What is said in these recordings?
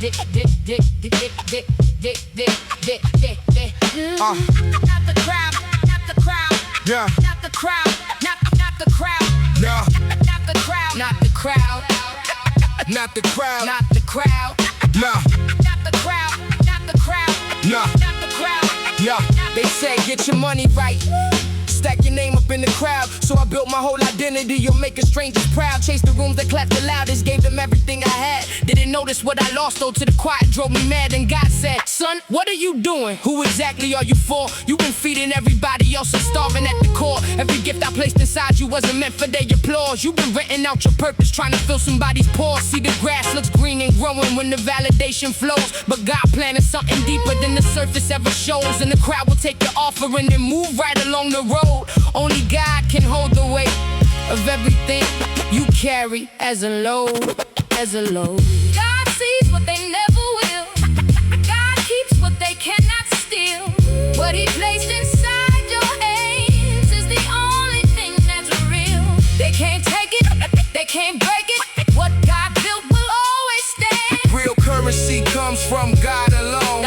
Not the crowd, not the crowd, Yeah. not the crowd, not the crowd, Nah. not the crowd, not the crowd, Not the crowd. not the crowd, Nah. not the crowd, not the crowd, Nah. not the crowd. Yeah. They say get your money right, stack your name up in the crowd. So I built my whole identity, you'll make a strangers proud. Chased the rooms that clapped the loudest, gave them everything I had. Didn't notice what I lost, though, to the quiet drove me mad. And God said, son, what are you doing? Who exactly are you for? You been feeding everybody else and starving at the core. Every gift I placed inside you wasn't meant for their applause. You've been renting out your purpose, trying to fill somebody's pores. See, the grass looks green and growing when the validation flows, but God planted something deeper than the surface ever shows. And the crowd will take your offering and move right along the road. Only God can hold the weight of everything you carry as a load, as a load. God sees what they never will. God keeps what they cannot steal. What He placed inside your hands is the only thing that's real. They can't take it, they can't break it. What God built will always stand. Real currency comes from God alone.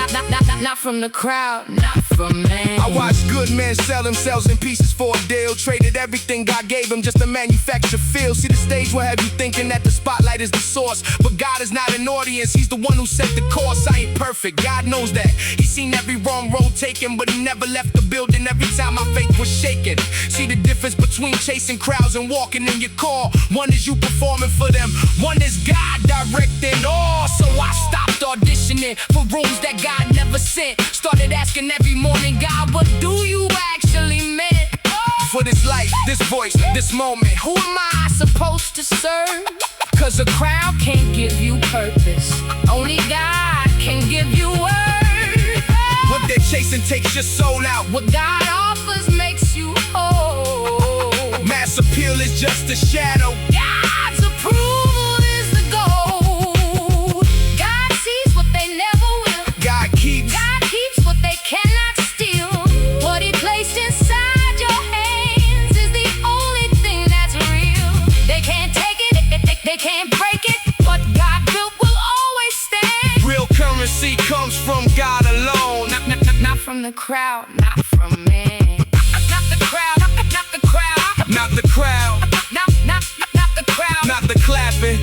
Not from the crowd, not from man. I watched good men sell themselves in pieces for a deal. Traded everything God gave them just to manufacture feel. See, the stage will have you thinking that the spotlight is the source, but God is not an audience, He's the one who set the course. I ain't perfect, God knows that. He's seen every wrong road taken, but He never left the building every time my faith was shaken. See the difference between chasing crowds and walking in your call. One is you performing for them, one is God directing all. So I stopped auditioning for rooms that God never sent. Started asking every morning, God, what do you actually meant? For this life, this voice, this moment, Who am I supposed to serve? Cause a crowd can't give you purpose, only God can give you word. what they're chasing takes your soul out. What God offers makes you whole. Mass appeal is just a shadow. God's approval is the goal. God sees what they never will. God keeps. God keeps what they cannot steal. What He placed inside your hands is the only thing that's real. They can't take it, they can't break it. What God built will always stand. Real currency comes from God alone. Not from the crowd, not from man. Not the crowd, not the crowd. Not the crowd, Not the crowd. not the clapping.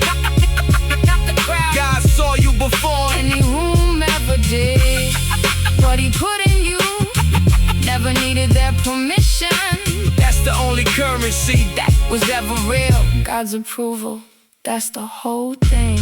Not the crowd. God saw you before. Any room ever did. What He put in you never needed their permission. That's the only currency. That was ever real. God's approval, that's the whole thing.